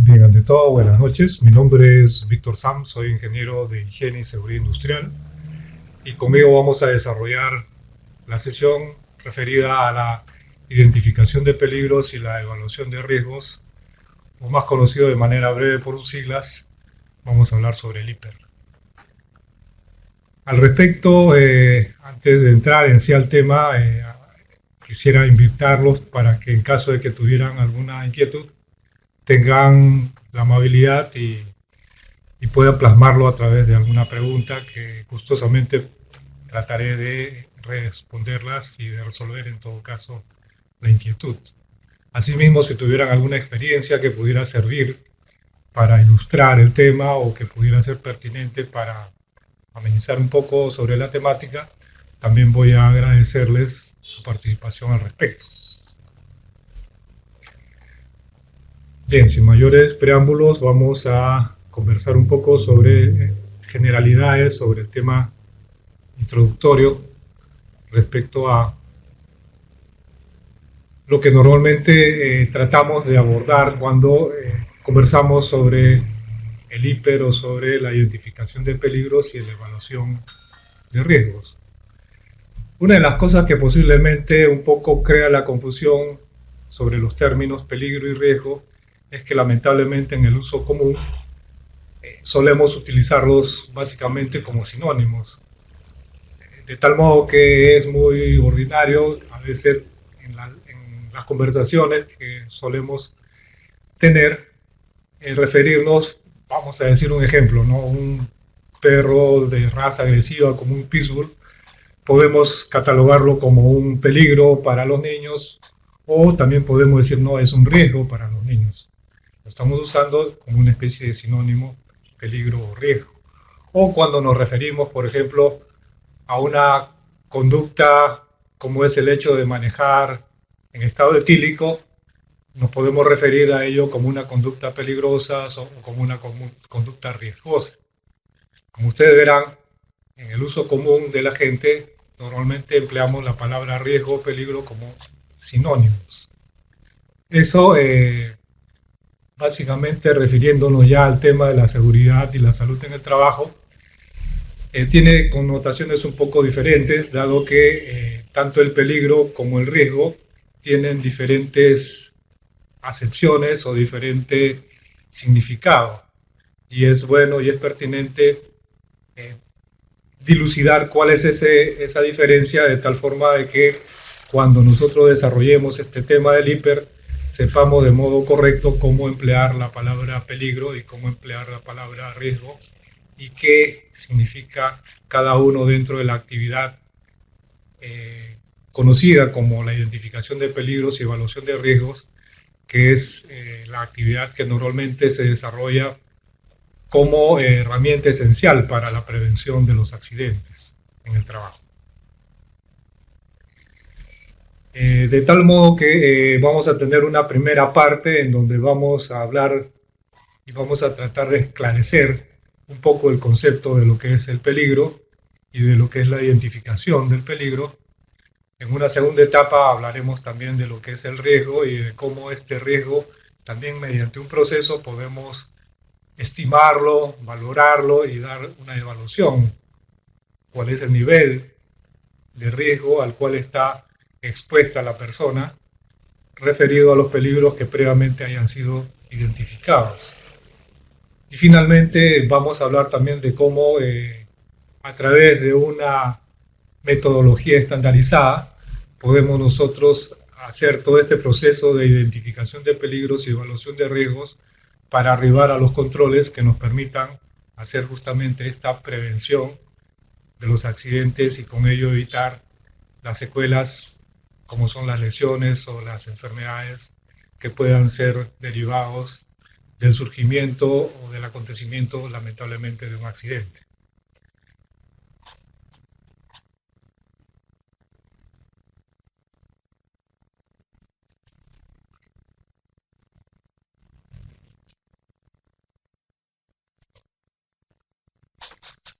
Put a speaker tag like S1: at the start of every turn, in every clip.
S1: Bien, ante todo, buenas noches. Mi nombre es Víctor Sam, soy ingeniero de higiene y seguridad industrial y conmigo vamos a desarrollar la sesión referida a la identificación de peligros y la evaluación de riesgos, o más conocido de manera breve por sus siglas, vamos a hablar sobre el IPER. Al respecto, antes de entrar en sí al tema, quisiera invitarlos para que en caso de que tuvieran alguna inquietud, tengan la amabilidad y puedan plasmarlo a través de alguna pregunta que gustosamente trataré de responderlas y de resolver en todo caso la inquietud. Asimismo, si tuvieran alguna experiencia que pudiera servir para ilustrar el tema o que pudiera ser pertinente para amenizar un poco sobre la temática, también voy a agradecerles su participación al respecto. Bien, sin mayores preámbulos, vamos a conversar un poco sobre generalidades, sobre el tema introductorio respecto a lo que normalmente tratamos de abordar cuando conversamos sobre el IPER o sobre la identificación de peligros y la evaluación de riesgos. Una de las cosas que posiblemente un poco crea la confusión sobre los términos peligro y riesgo es que lamentablemente en el uso común solemos utilizarlos básicamente como sinónimos, de tal modo que es muy ordinario a veces en las conversaciones que solemos tener referirnos, vamos a decir un ejemplo, ¿no? Un perro de raza agresiva como un pitbull, podemos catalogarlo como un peligro para los niños o también podemos decir no, es un riesgo para los niños. Lo estamos usando como una especie de sinónimo, peligro o riesgo. O cuando nos referimos, por ejemplo, a una conducta como es el hecho de manejar en estado etílico, nos podemos referir a ello como una conducta peligrosa o como una conducta riesgosa. Como ustedes verán, en el uso común de la gente, normalmente empleamos la palabra riesgo o peligro como sinónimos. Eso básicamente refiriéndonos ya al tema de la seguridad y la salud en el trabajo, tiene connotaciones un poco diferentes, dado que tanto el peligro como el riesgo tienen diferentes acepciones o diferente significado. Y es bueno y es pertinente dilucidar cuál es esa diferencia, de tal forma de que cuando nosotros desarrollemos este tema del IPER, sepamos de modo correcto cómo emplear la palabra peligro y cómo emplear la palabra riesgo y qué significa cada uno dentro de la actividad conocida como la identificación de peligros y evaluación de riesgos, que es la actividad que normalmente se desarrolla como herramienta esencial para la prevención de los accidentes en el trabajo. De tal modo que vamos a tener una primera parte en donde vamos a hablar y vamos a tratar de esclarecer un poco el concepto de lo que es el peligro y de lo que es la identificación del peligro. En una segunda etapa hablaremos también de lo que es el riesgo y de cómo este riesgo, también mediante un proceso, podemos estimarlo, valorarlo y dar una evaluación. ¿Cuál es el nivel de riesgo al cual está expuesta la persona referido a los peligros que previamente hayan sido identificados? Y finalmente vamos a hablar también de cómo a través de una metodología estandarizada podemos nosotros hacer todo este proceso de identificación de peligros y evaluación de riesgos para arribar a los controles que nos permitan hacer justamente esta prevención de los accidentes y con ello evitar las secuelas como son las lesiones o las enfermedades que puedan ser derivados del surgimiento o del acontecimiento lamentablemente de un accidente.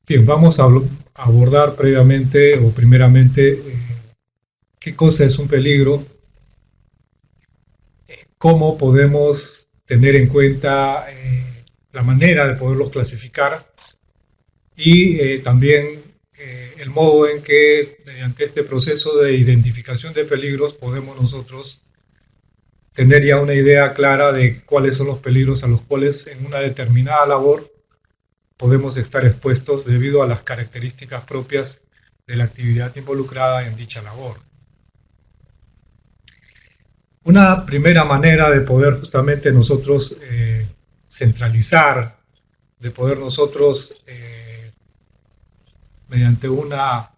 S1: Bien, vamos a abordar previamente o primeramente qué cosa es un peligro, cómo podemos tener en cuenta la manera de poderlos clasificar y también el modo en que mediante este proceso de identificación de peligros podemos nosotros tener ya una idea clara de cuáles son los peligros a los cuales en una determinada labor podemos estar expuestos debido a las características propias de la actividad involucrada en dicha labor. Una primera manera de poder justamente nosotros centralizar, de poder nosotros mediante una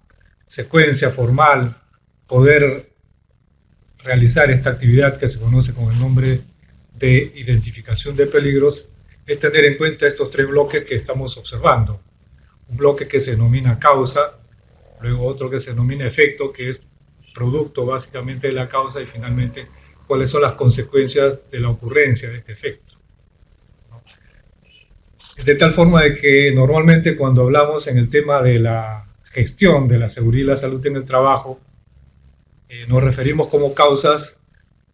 S1: secuencia formal poder realizar esta actividad que se conoce con el nombre de identificación de peligros, es tener en cuenta estos tres bloques que estamos observando. Un bloque que se denomina causa, luego otro que se denomina efecto, que es producto básicamente de la causa, y finalmente cuáles son las consecuencias de la ocurrencia de este efecto. De tal forma de que normalmente cuando hablamos en el tema de la gestión de la seguridad y la salud en el trabajo, nos referimos como causas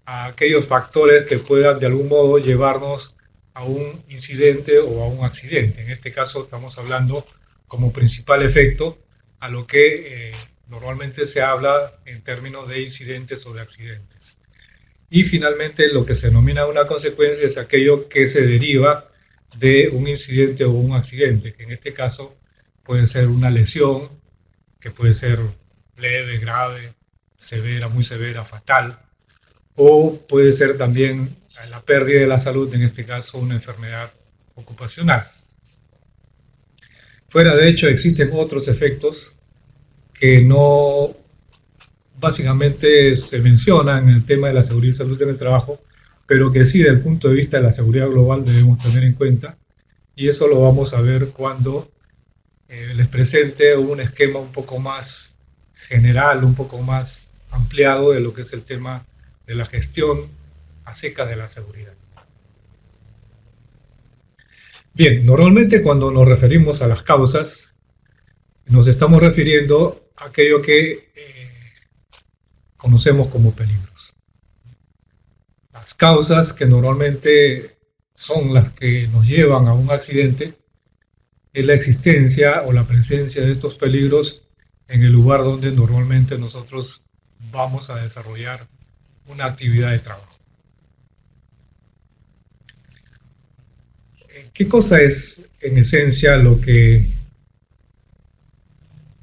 S1: a aquellos factores que puedan de algún modo llevarnos a un incidente o a un accidente. En este caso estamos hablando como principal efecto a lo que normalmente se habla en términos de incidentes o de accidentes. Y finalmente lo que se denomina una consecuencia es aquello que se deriva de un incidente o un accidente, que en este caso puede ser una lesión, que puede ser leve, grave, severa, muy severa, fatal, o puede ser también la pérdida de la salud, en este caso una enfermedad ocupacional. Fuera de hecho existen otros efectos que no básicamente se mencionan en el tema de la seguridad y salud en el trabajo, pero que sí desde el punto de vista de la seguridad global debemos tener en cuenta, y eso lo vamos a ver cuando les presente un esquema un poco más general, un poco más ampliado de lo que es el tema de la gestión a secas de la seguridad. Bien, normalmente cuando nos referimos a las causas, nos estamos refiriendo a aquello que conocemos como peligros. Las causas que normalmente son las que nos llevan a un accidente es la existencia o la presencia de estos peligros en el lugar donde normalmente nosotros vamos a desarrollar una actividad de trabajo. ¿Qué cosa es en esencia lo que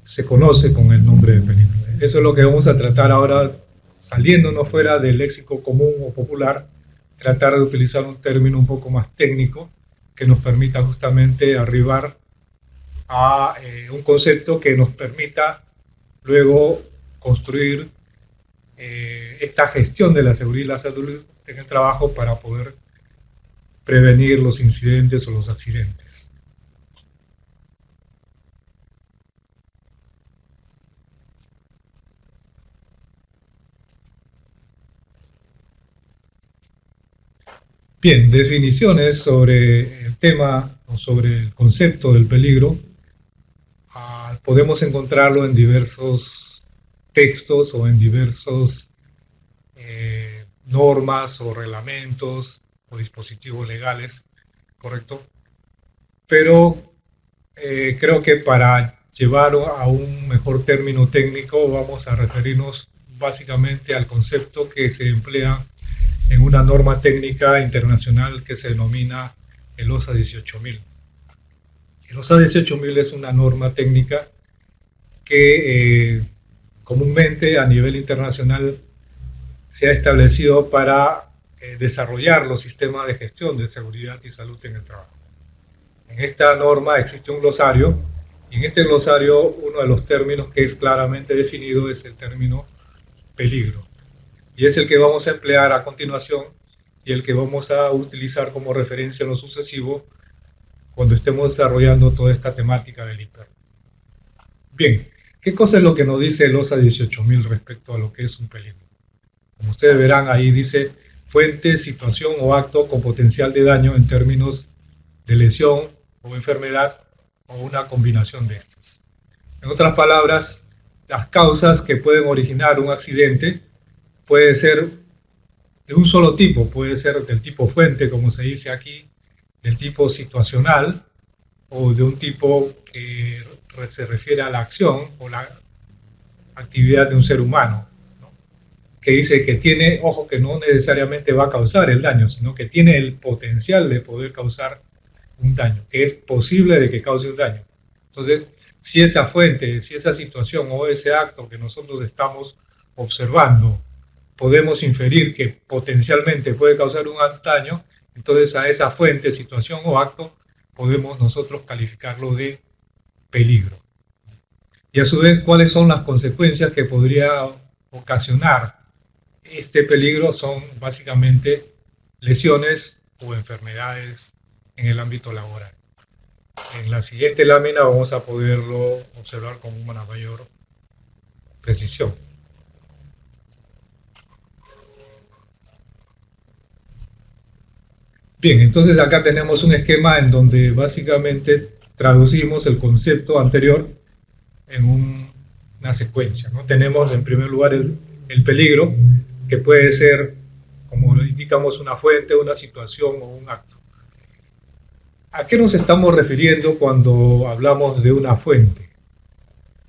S1: se conoce con el nombre de peligro? Eso es lo que vamos a tratar ahora, saliéndonos fuera del léxico común o popular, tratar de utilizar un término un poco más técnico que nos permita justamente arribar a un concepto que nos permita luego construir esta gestión de la seguridad y la salud en el trabajo para poder prevenir los incidentes o los accidentes. Bien, definiciones sobre el tema o sobre el concepto del peligro. Podemos encontrarlo en diversos textos o en diversos normas o reglamentos o dispositivos legales, ¿correcto? Pero creo que para llevar a un mejor término técnico vamos a referirnos básicamente al concepto que se emplea en una norma técnica internacional que se denomina el OSA 18000. El OSA 18000 es una norma técnica que comúnmente a nivel internacional se ha establecido para desarrollar los sistemas de gestión de seguridad y salud en el trabajo. En esta norma existe un glosario, y en este glosario uno de los términos que es claramente definido es el término peligro. Y es el que vamos a emplear a continuación y el que vamos a utilizar como referencia en lo sucesivo cuando estemos desarrollando toda esta temática del IPER. Bien, ¿qué cosa es lo que nos dice el OSA 18000 respecto a lo que es un peligro? Como ustedes verán, ahí dice fuente, situación o acto con potencial de daño en términos de lesión o enfermedad o una combinación de estos. En otras palabras, las causas que pueden originar un accidente puede ser de un solo tipo, puede ser del tipo fuente, como se dice aquí, del tipo situacional, o de un tipo que se refiere a la acción o la actividad de un ser humano, ¿no? Que dice que tiene, ojo, que no necesariamente va a causar el daño, sino que tiene el potencial de poder causar un daño, que es posible de que cause un daño. Entonces, si esa fuente, si esa situación o ese acto que nosotros estamos observando, podemos inferir que potencialmente puede causar un daño, entonces a esa fuente, situación o acto podemos nosotros calificarlo de peligro. Y a su vez, ¿cuáles son las consecuencias que podría ocasionar este peligro? Son básicamente lesiones o enfermedades en el ámbito laboral. En la siguiente lámina vamos a poderlo observar con una mayor precisión. Bien, entonces acá tenemos un esquema en donde básicamente traducimos el concepto anterior en una secuencia, ¿no? Tenemos en primer lugar el peligro, que puede ser, como lo indicamos, una fuente, una situación o un acto. ¿A qué nos estamos refiriendo cuando hablamos de una fuente?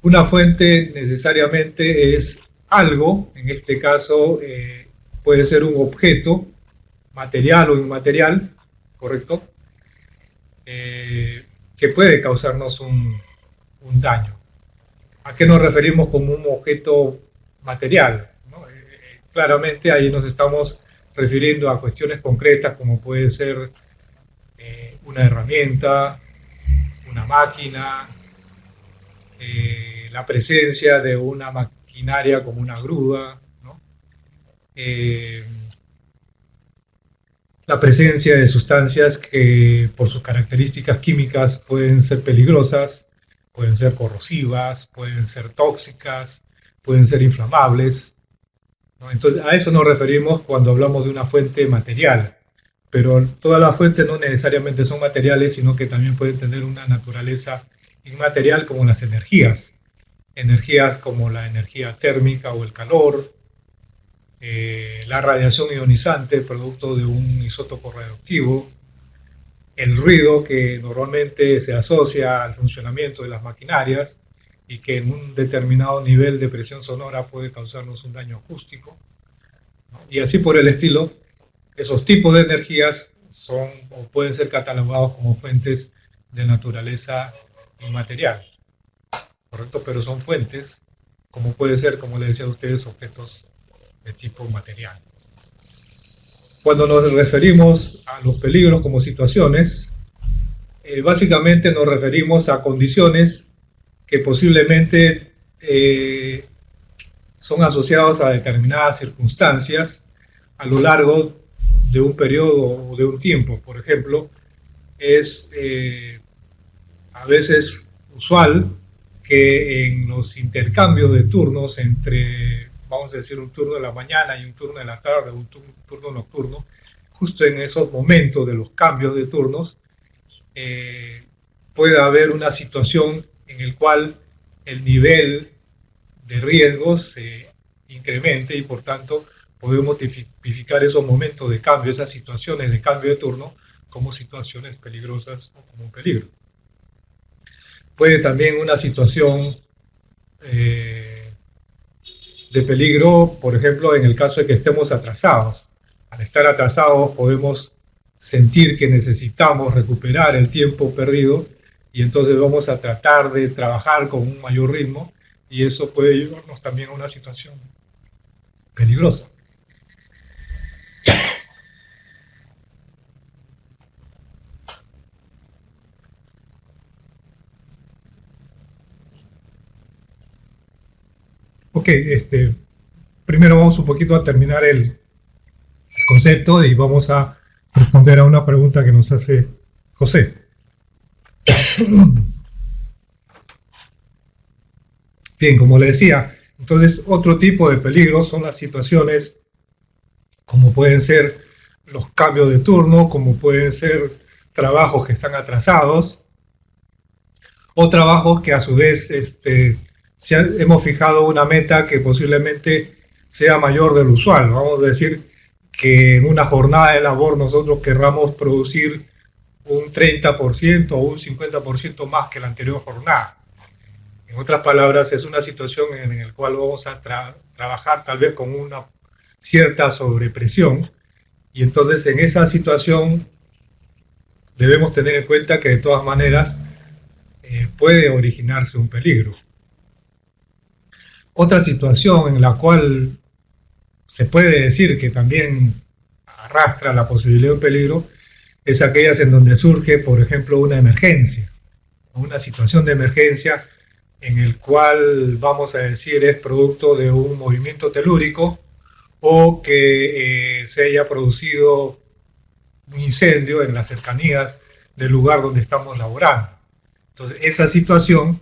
S1: Una fuente necesariamente es algo, en este caso puede ser un objeto, material o inmaterial, ¿correcto? Que puede causarnos un daño. ¿A qué nos referimos como un objeto material? ¿No? Claramente ahí nos estamos refiriendo a cuestiones concretas como puede ser una herramienta, una máquina, la presencia de una maquinaria como una grúa, ¿no? La presencia de sustancias que por sus características químicas pueden ser peligrosas, pueden ser corrosivas, pueden ser tóxicas, pueden ser inflamables, ¿no? Entonces a eso nos referimos cuando hablamos de una fuente material. Pero todas las fuentes no necesariamente son materiales, sino que también pueden tener una naturaleza inmaterial como las energías. Energías como la energía térmica o el calor, la radiación ionizante, producto de un isótopo radioactivo, el ruido que normalmente se asocia al funcionamiento de las maquinarias y que en un determinado nivel de presión sonora puede causarnos un daño acústico, ¿no? Y así por el estilo. Esos tipos de energías son o pueden ser catalogados como fuentes de naturaleza inmaterial, ¿correcto? Pero son fuentes, como puede ser, como les decía a ustedes, objetos de tipo material. Cuando nos referimos a los peligros como situaciones, básicamente nos referimos a condiciones que posiblemente son asociadas a determinadas circunstancias a lo largo de un periodo o de un tiempo. Por ejemplo, es a veces usual que en los intercambios de turnos entre, vamos a decir, un turno de la mañana y un turno de la tarde, un turno nocturno, justo en esos momentos de los cambios de turnos, puede haber una situación en la cual el nivel de riesgo se incremente y por tanto podemos tipificar esos momentos de cambio, esas situaciones de cambio de turno, como situaciones peligrosas o como un peligro. Puede también una situación de peligro, por ejemplo, en el caso de que estemos atrasados. Al estar atrasados podemos sentir que necesitamos recuperar el tiempo perdido y entonces vamos a tratar de trabajar con un mayor ritmo y eso puede llevarnos también a una situación peligrosa. Ok, primero vamos un poquito a terminar el concepto y vamos a responder a una pregunta que nos hace José. Bien, como le decía, entonces otro tipo de peligros son las situaciones como pueden ser los cambios de turno, como pueden ser trabajos que están atrasados o trabajos que a su vez hemos fijado una meta que posiblemente sea mayor del usual. Vamos a decir, que en una jornada de labor nosotros querramos producir un 30% o un 50% más que la anterior jornada. En otras palabras, es una situación en la cual vamos a trabajar tal vez con una cierta sobrepresión, y entonces en esa situación debemos tener en cuenta que de todas maneras puede originarse un peligro. Otra situación en la cual se puede decir que también arrastra la posibilidad de un peligro es aquellas en donde surge, por ejemplo, una emergencia, una situación de emergencia en el cual, vamos a decir, es producto de un movimiento telúrico o que se haya producido un incendio en las cercanías del lugar donde estamos laborando. Entonces, esa situación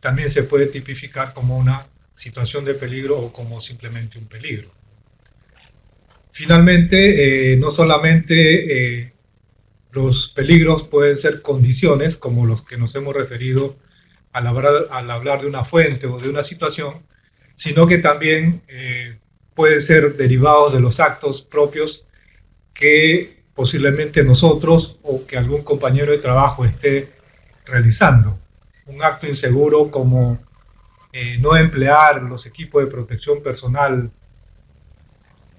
S1: también se puede tipificar como una situación de peligro o como simplemente un peligro. Finalmente, no solamente los peligros pueden ser condiciones, como los que nos hemos referido al hablar de una fuente o de una situación, sino que también pueden ser derivados de los actos propios que posiblemente nosotros o que algún compañero de trabajo esté realizando. Un acto inseguro como no emplear los equipos de protección personal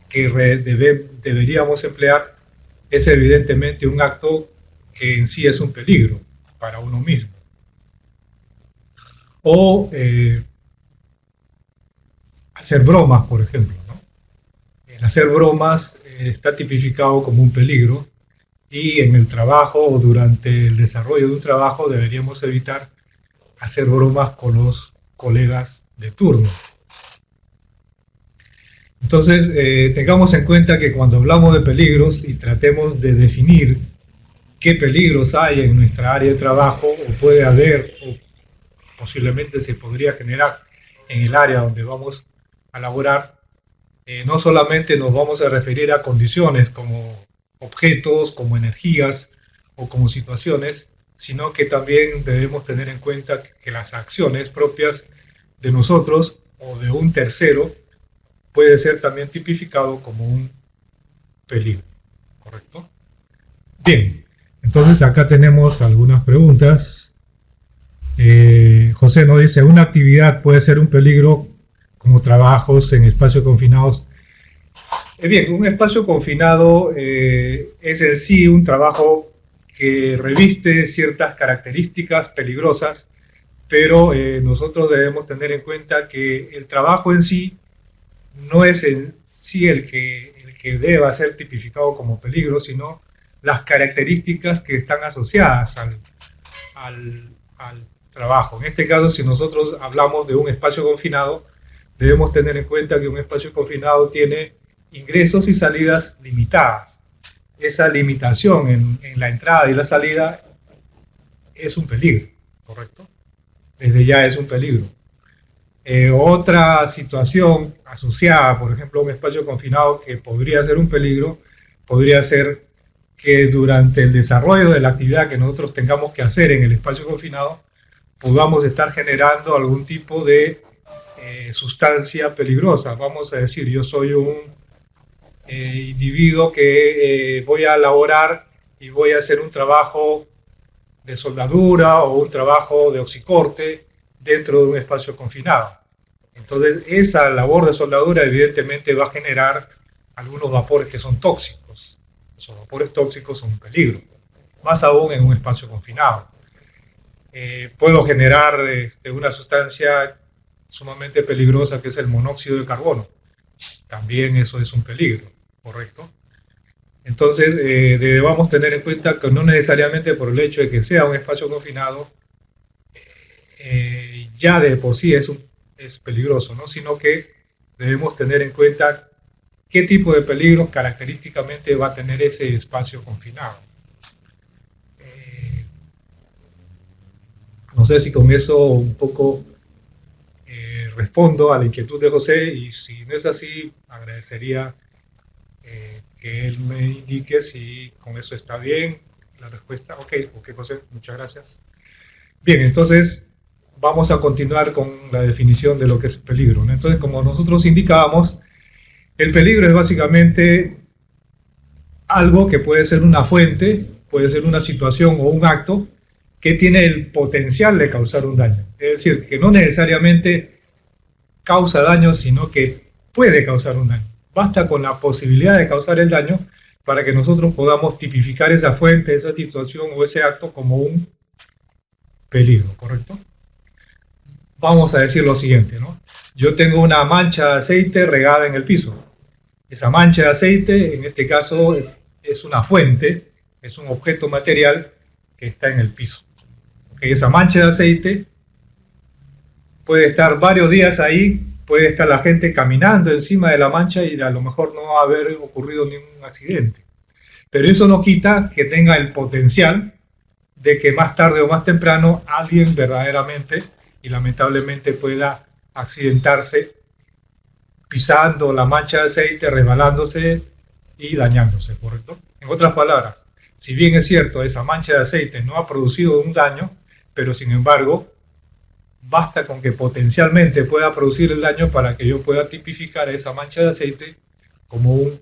S1: que deberíamos emplear es evidentemente un acto que en sí es un peligro para uno mismo. O hacer bromas, por ejemplo, ¿no? El hacer bromas está tipificado como un peligro, y en el trabajo o durante el desarrollo de un trabajo deberíamos evitar hacer bromas con los colegas de turno. Entonces, tengamos en cuenta que cuando hablamos de peligros y tratemos de definir qué peligros hay en nuestra área de trabajo, o puede haber, o posiblemente se podría generar en el área donde vamos a laborar, no solamente nos vamos a referir a condiciones como objetos, como energías o como situaciones, sino que también debemos tener en cuenta que las acciones propias de nosotros o de un tercero puede ser también tipificado como un peligro, ¿correcto? Bien, entonces acá tenemos algunas preguntas. José nos dice, ¿una actividad puede ser un peligro como trabajos en espacios confinados? Bien, un espacio confinado es en sí un trabajo que reviste ciertas características peligrosas, pero nosotros debemos tener en cuenta que el trabajo en sí no es en sí el que deba ser tipificado como peligro, sino las características que están asociadas al trabajo. En este caso, si nosotros hablamos de un espacio confinado, debemos tener en cuenta que un espacio confinado tiene ingresos y salidas limitadas. Esa limitación en la entrada y la salida es un peligro, ¿correcto? Desde ya es un peligro. Otra situación asociada, por ejemplo, a un espacio confinado que podría ser un peligro, podría ser que durante el desarrollo de la actividad que nosotros tengamos que hacer en el espacio confinado, podamos estar generando algún tipo de sustancia peligrosa. Vamos a decir, yo soy un individuo que voy a laborar y voy a hacer un trabajo de soldadura o un trabajo de oxicorte dentro de un espacio confinado. Entonces, esa labor de soldadura evidentemente va a generar algunos vapores que son tóxicos. Esos vapores tóxicos son un peligro, más aún en un espacio confinado. Puedo generar una sustancia sumamente peligrosa que es el monóxido de carbono. También eso es un peligro, ¿correcto? Entonces, debemos tener en cuenta que no necesariamente por el hecho de que sea un espacio confinado, ya de por sí es peligroso, ¿no? Sino que debemos tener en cuenta qué tipo de peligros característicamente va a tener ese espacio confinado. No sé si con eso un poco respondo a la inquietud de José, y si no es así, agradecería que él me indique si con eso está bien la respuesta. Ok, José, muchas gracias. Bien, entonces vamos a continuar con la definición de lo que es peligro, ¿no? Entonces, como nosotros indicábamos, el peligro es básicamente algo que puede ser una fuente, puede ser una situación o un acto que tiene el potencial de causar un daño. Es decir, que no necesariamente causa daño, sino que puede causar un daño. Basta con la posibilidad de causar el daño para que nosotros podamos tipificar esa fuente, esa situación o ese acto como un peligro, ¿correcto? Vamos a decir lo siguiente, ¿no? Yo tengo una mancha de aceite regada en el piso. Esa mancha de aceite, en este caso, es una fuente, es un objeto material que está en el piso. Esa mancha de aceite puede estar varios días ahí, puede estar la gente caminando encima de la mancha y a lo mejor no va a haber ocurrido ningún accidente. Pero eso no quita que tenga el potencial de que más tarde o más temprano alguien verdaderamente y lamentablemente pueda accidentarse pisando la mancha de aceite, resbalándose y dañándose, ¿correcto? En otras palabras, si bien es cierto, esa mancha de aceite no ha producido un daño, pero sin embargo, basta con que potencialmente pueda producir el daño para que yo pueda tipificar esa mancha de aceite como un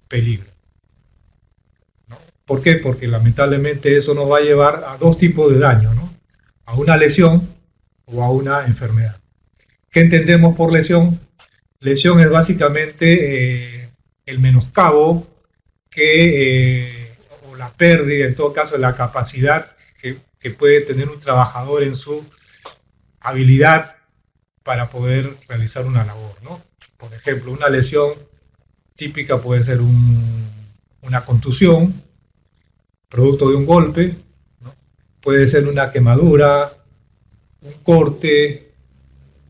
S1: peligro. ¿No? ¿Por qué? Porque lamentablemente eso nos va a llevar a dos tipos de daño, ¿no? A una lesión o a una enfermedad. ¿Qué entendemos por lesión? Lesión es básicamente el menoscabo o la pérdida, en todo caso, la capacidad que puede tener un trabajador en su habilidad para poder realizar una labor, ¿no? Por ejemplo, una lesión típica puede ser una contusión, producto de un golpe, ¿no? Puede ser una quemadura, un corte,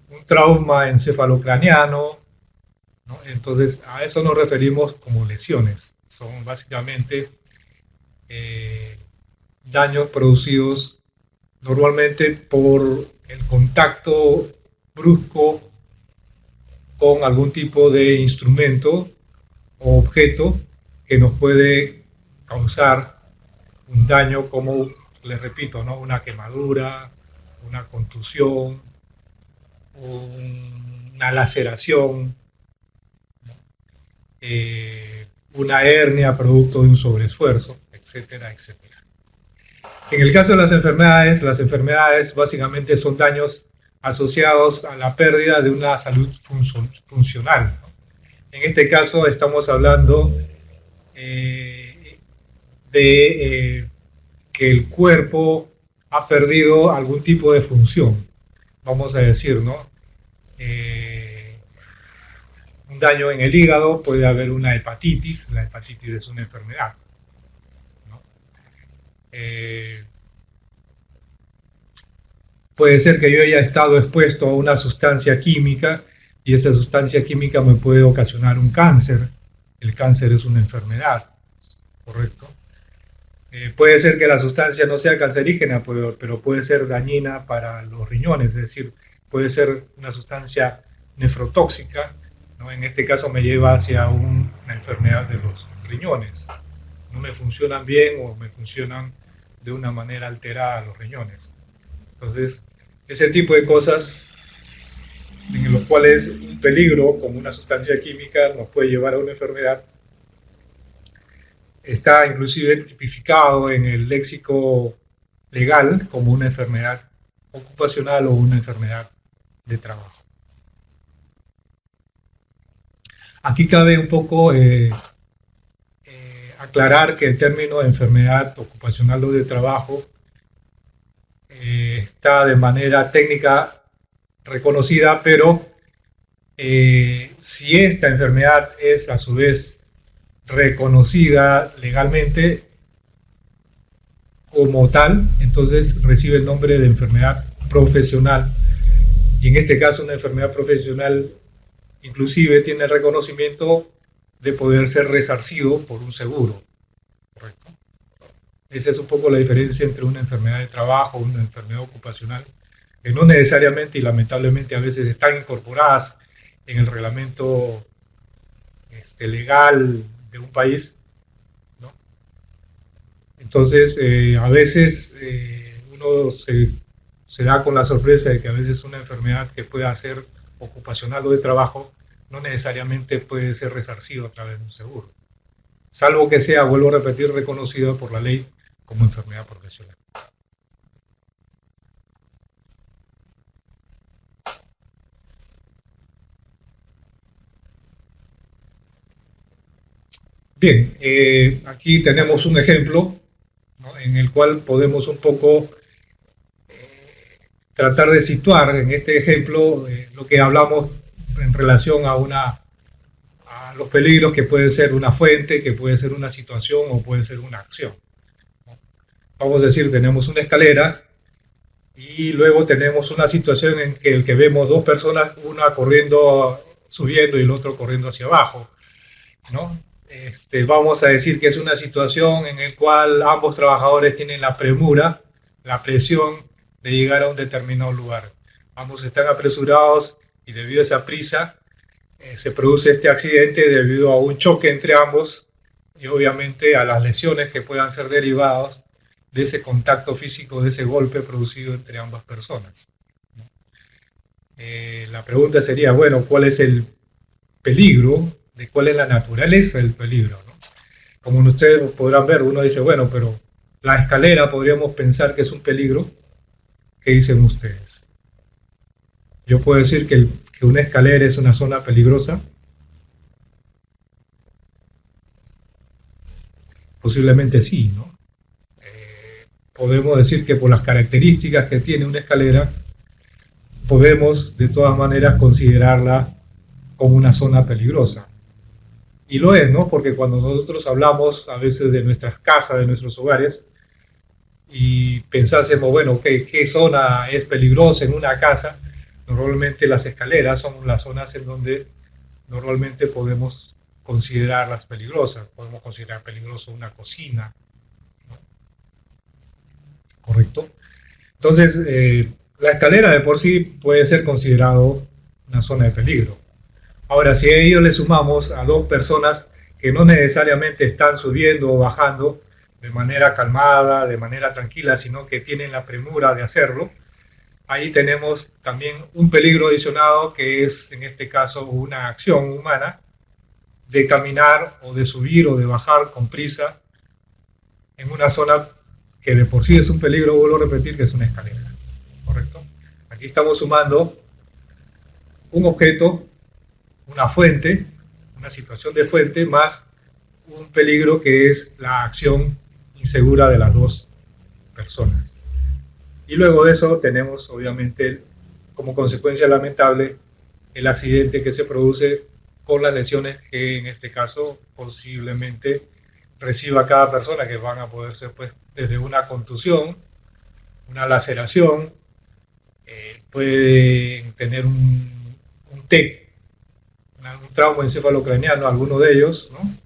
S1: un trauma encefalocraniano, ¿no? Entonces, a eso nos referimos como lesiones. Son básicamente daños producidos normalmente por el contacto brusco con algún tipo de instrumento o objeto que nos puede causar un daño como, les repito, ¿no? Una quemadura, una contusión, una laceración, una hernia producto de un sobreesfuerzo, etcétera, etcétera. En el caso de las enfermedades básicamente son daños asociados a la pérdida de una salud funcional, ¿no? En este caso estamos hablando de que el cuerpo ha perdido algún tipo de función, vamos a decir, ¿no? Un daño en el hígado, puede haber una hepatitis, la hepatitis es una enfermedad, ¿no? Puede ser que yo haya estado expuesto a una sustancia química y esa sustancia química me puede ocasionar un cáncer. El cáncer es una enfermedad, ¿correcto? Puede ser que la sustancia no sea cancerígena, pero puede ser dañina para los riñones, es decir, puede ser una sustancia nefrotóxica, ¿no? En este caso me lleva hacia una enfermedad de los riñones. No me funcionan bien o me funcionan de una manera alterada los riñones. Entonces, ese tipo de cosas en los cuales un peligro como una sustancia química nos puede llevar a una enfermedad está inclusive tipificado en el léxico legal como una enfermedad ocupacional o una enfermedad de trabajo. Aquí cabe un poco aclarar que el término de enfermedad ocupacional o de trabajo está de manera técnica reconocida, pero si esta enfermedad es a su vez reconocida legalmente como tal, entonces recibe el nombre de enfermedad profesional, y en este caso una enfermedad profesional inclusive tiene el reconocimiento de poder ser resarcido por un seguro, ¿correcto? Esa es un poco la diferencia entre una enfermedad de trabajo y una enfermedad ocupacional, que no necesariamente y lamentablemente a veces están incorporadas en el reglamento legal de un país, ¿no? Entonces, a veces uno se da con la sorpresa de que a veces una enfermedad que pueda ser ocupacional o de trabajo no necesariamente puede ser resarcido a través de un seguro. salvo que sea, vuelvo a repetir, reconocido por la ley como enfermedad profesional. Bien, aquí tenemos un ejemplo, ¿no?, en el cual podemos un poco tratar de situar en este ejemplo lo que hablamos en relación a los peligros que puede ser una fuente, que puede ser una situación o puede ser una acción. Vamos a decir, tenemos una escalera y luego tenemos una situación en que el que vemos dos personas, una corriendo, subiendo y el otro corriendo hacia abajo, ¿no? Vamos a decir que es una situación en la cual ambos trabajadores tienen la premura, la presión de llegar a un determinado lugar. Ambos están apresurados y debido a esa prisa se produce este accidente debido a un choque entre ambos y obviamente a las lesiones que puedan ser derivadas de ese contacto físico, de ese golpe producido entre ambas personas. La pregunta sería, bueno, ¿cuál es el peligro? ¿De cuál es la naturaleza del peligro, ¿no? Como ustedes podrán ver, uno dice, bueno, pero la escalera podríamos pensar que es un peligro. ¿Qué dicen ustedes? Yo puedo decir que una escalera es una zona peligrosa. Posiblemente sí, ¿no? Podemos decir que por las características que tiene una escalera, podemos de todas maneras considerarla como una zona peligrosa. Y lo es, ¿no? Porque cuando nosotros hablamos a veces de nuestras casas, de nuestros hogares, y pensásemos, bueno, ¿qué zona es peligrosa en una casa? Normalmente las escaleras son las zonas en donde normalmente podemos considerarlas peligrosas. Podemos considerar peligroso una cocina, ¿no? ¿Correcto? Entonces, la escalera de por sí puede ser considerado una zona de peligro. Ahora, si a ello le sumamos a dos personas que no necesariamente están subiendo o bajando de manera calmada, de manera tranquila, sino que tienen la premura de hacerlo, ahí tenemos también un peligro adicionado que es, en este caso, una acción humana de caminar o de subir o de bajar con prisa en una zona que de por sí es un peligro, vuelvo a repetir, que es una escalera, ¿correcto? Aquí estamos sumando un objeto, una fuente, una situación de fuente, más un peligro que es la acción insegura de las dos personas. Y luego de eso tenemos, obviamente, como consecuencia lamentable, el accidente que se produce con las lesiones que en este caso posiblemente reciba cada persona, que van a poder ser pues desde una contusión, una laceración, pueden tener un TEC, un trauma encefalocraneano, alguno de ellos, ¿no?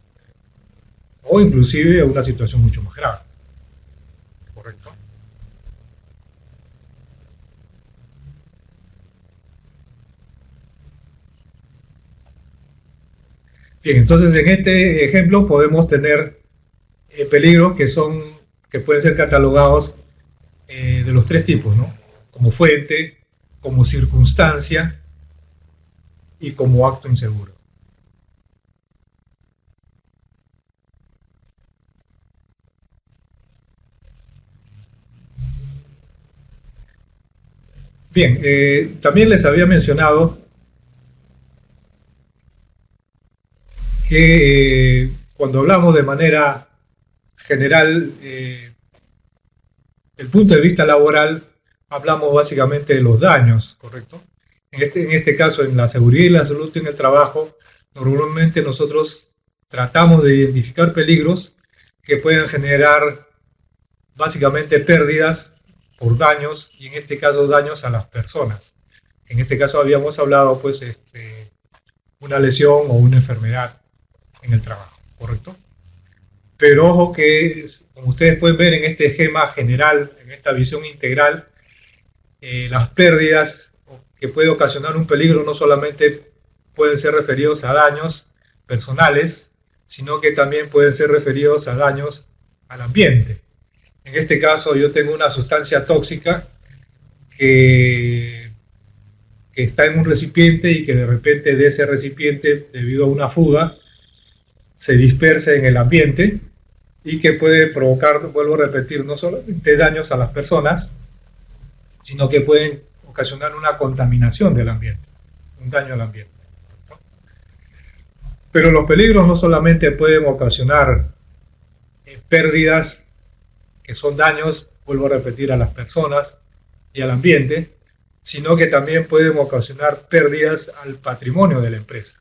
S1: O inclusive una situación mucho más grave, ¿correcto? Bien, entonces en este ejemplo podemos tener peligros que pueden ser catalogados de los tres tipos, ¿no? Como fuente, como circunstancia y como acto inseguro. Bien, también les había mencionado que cuando hablamos de manera general, el punto de vista laboral, hablamos básicamente de los daños, ¿correcto? En este caso, en la seguridad y la salud en el trabajo, normalmente nosotros tratamos de identificar peligros que pueden generar básicamente pérdidas por daños, y en este caso daños a las personas. En este caso habíamos hablado pues una lesión o una enfermedad en el trabajo, ¿correcto? Pero ojo que, como ustedes pueden ver en este esquema general, en esta visión integral, las pérdidas que puede ocasionar un peligro no solamente pueden ser referidos a daños personales, sino que también pueden ser referidos a daños al ambiente. En este caso yo tengo una sustancia tóxica que está en un recipiente y que de repente de ese recipiente, debido a una fuga, se disperse en el ambiente y que puede provocar, vuelvo a repetir, no solamente daños a las personas, sino que pueden ocasionar una contaminación del ambiente, un daño al ambiente. Pero los peligros no solamente pueden ocasionar pérdidas, que son daños, vuelvo a repetir, a las personas y al ambiente, sino que también pueden ocasionar pérdidas al patrimonio de la empresa.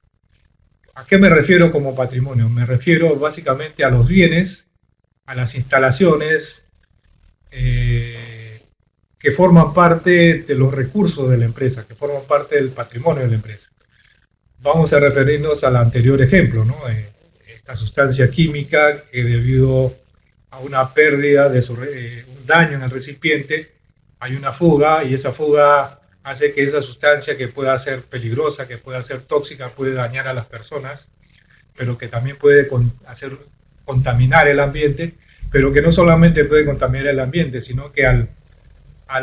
S1: ¿A qué me refiero como patrimonio? Me refiero básicamente a los bienes, a las instalaciones que forman parte de los recursos de la empresa, que forman parte del patrimonio de la empresa. Vamos a referirnos al anterior ejemplo, ¿no? Esta sustancia química que debido a una pérdida de un daño en el recipiente, hay una fuga y esa fuga hace que esa sustancia que pueda ser peligrosa, que pueda ser tóxica, puede dañar a las personas, pero que también puede contaminar el ambiente, pero que no solamente puede contaminar el ambiente, sino que al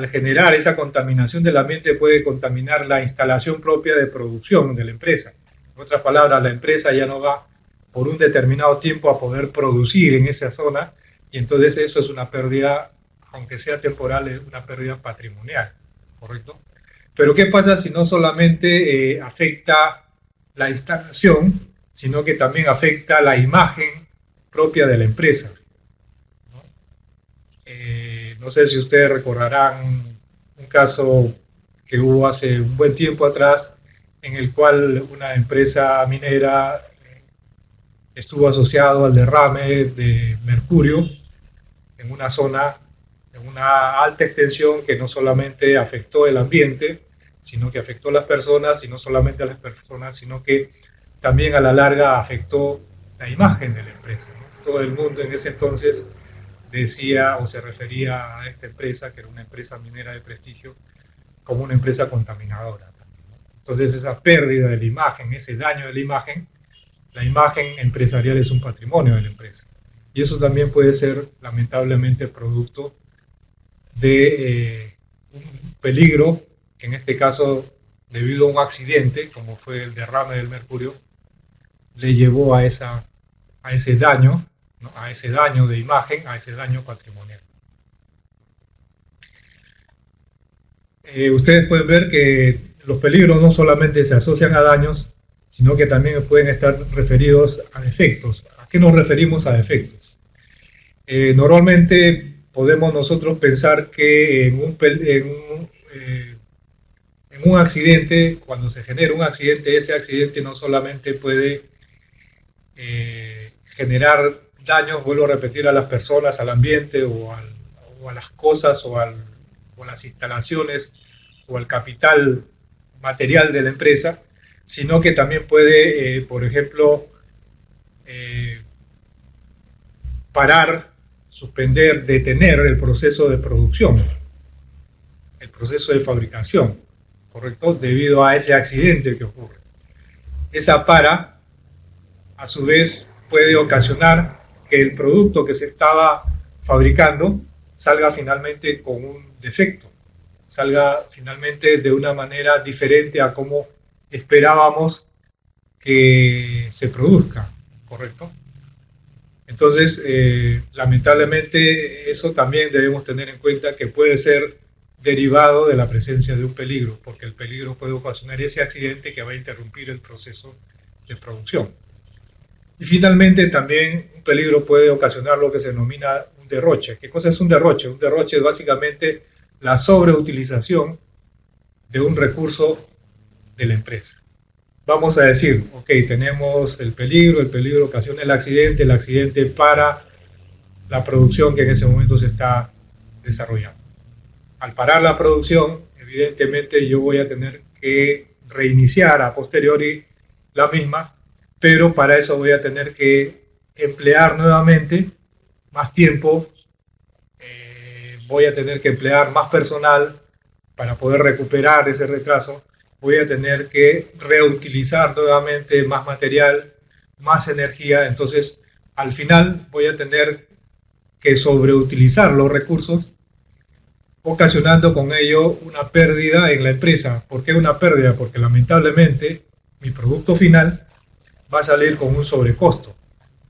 S1: generar esa contaminación del ambiente puede contaminar la instalación propia de producción de la empresa. En otras palabras, la empresa ya no va por un determinado tiempo a poder producir en esa zona y entonces eso es una pérdida, aunque sea temporal, es una pérdida patrimonial, ¿correcto? Pero ¿qué pasa si no solamente afecta la instalación, sino que también afecta la imagen propia de la empresa? No sé si ustedes recordarán un caso que hubo hace un buen tiempo atrás, en el cual una empresa minera estuvo asociado al derrame de mercurio en una zona, en una alta extensión que no solamente afectó el ambiente, sino que afectó a las personas, y no solamente a las personas, sino que también a la larga afectó la imagen de la empresa, ¿no? Todo el mundo en ese entonces decía o se refería a esta empresa, que era una empresa minera de prestigio, como una empresa contaminadora. Entonces esa pérdida de la imagen, ese daño de la imagen empresarial es un patrimonio de la empresa. Y eso también puede ser lamentablemente producto de un peligro, que en este caso debido a un accidente, como fue el derrame del mercurio, le llevó a ese daño, ¿no? A ese daño de imagen, a ese daño patrimonial. Ustedes pueden ver que los peligros no solamente se asocian a daños, sino que también pueden estar referidos a defectos. ¿A qué nos referimos a defectos? Normalmente podemos nosotros pensar que en un accidente, cuando se genera un accidente, ese accidente no solamente puede generar daños, vuelvo a repetir, a las personas, al ambiente o a las cosas o a las instalaciones o al capital material de la empresa, sino que también puede, por ejemplo, parar, suspender, detener el proceso de producción, el proceso de fabricación, ¿correcto? Debido a ese accidente que ocurre. Esa para, a su vez, puede ocasionar que el producto que se estaba fabricando salga finalmente con un defecto, salga finalmente de una manera diferente a como esperábamos que se produzca, ¿correcto? Entonces, lamentablemente, eso también debemos tener en cuenta que puede ser derivado de la presencia de un peligro, porque el peligro puede ocasionar ese accidente que va a interrumpir el proceso de producción. Y finalmente también un peligro puede ocasionar lo que se denomina un derroche. ¿Qué cosa es un derroche? Un derroche es básicamente la sobreutilización de un recurso de la empresa. Vamos a decir, ok, tenemos el peligro ocasiona el accidente para la producción que en ese momento se está desarrollando. Al parar la producción, evidentemente yo voy a tener que reiniciar a posteriori la misma, pero para eso voy a tener que emplear nuevamente más tiempo, voy a tener que emplear más personal para poder recuperar ese retraso, voy a tener que reutilizar nuevamente más material, más energía, entonces al final voy a tener que sobreutilizar los recursos, ocasionando con ello una pérdida en la empresa. ¿Por qué una pérdida? Porque lamentablemente mi producto final va a salir con un sobrecosto.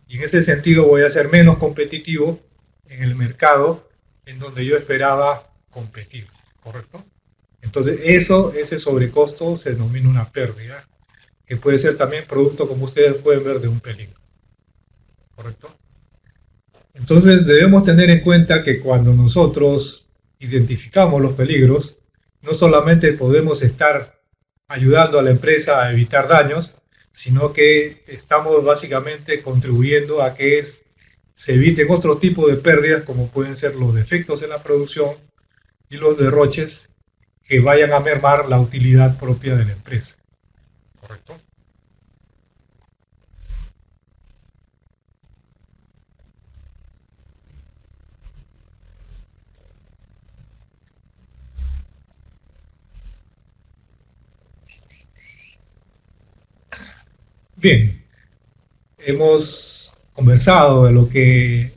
S1: Y en ese sentido voy a ser menos competitivo en el mercado en donde yo esperaba competir, ¿correcto? Entonces ese sobrecosto se denomina una pérdida, que puede ser también producto, como ustedes pueden ver, de un peligro, ¿correcto? Entonces debemos tener en cuenta que cuando nosotros identificamos los peligros, no solamente podemos estar ayudando a la empresa a evitar daños, sino que estamos básicamente contribuyendo a que se eviten otro tipo de pérdidas, como pueden ser los defectos en la producción y los derroches que vayan a mermar la utilidad propia de la empresa. ¿Correcto? Bien, hemos conversado de lo que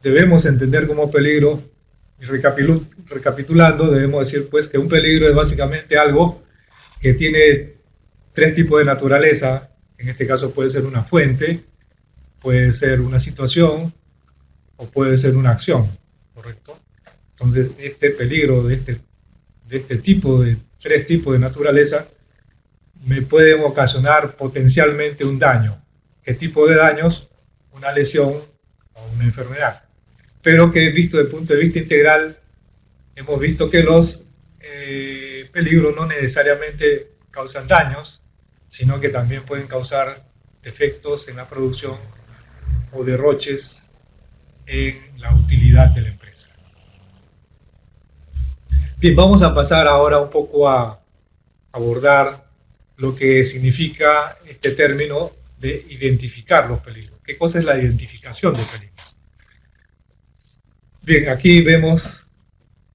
S1: debemos entender como peligro y recapitulando debemos decir pues que un peligro es básicamente algo que tiene tres tipos de naturaleza. En este caso puede ser una fuente, puede ser una situación o puede ser una acción, ¿correcto? Entonces este peligro de este tipo, de tres tipos de naturaleza, me pueden ocasionar potencialmente un daño. ¿Qué tipo de daños? Una lesión o una enfermedad. Pero que visto desde el punto de vista integral, hemos visto que los peligros no necesariamente causan daños, sino que también pueden causar defectos en la producción o derroches en la utilidad de la empresa. Bien, vamos a pasar ahora un poco a abordar lo que significa este término de identificar los peligros. ¿Qué cosa es la identificación de peligros? Bien, aquí vemos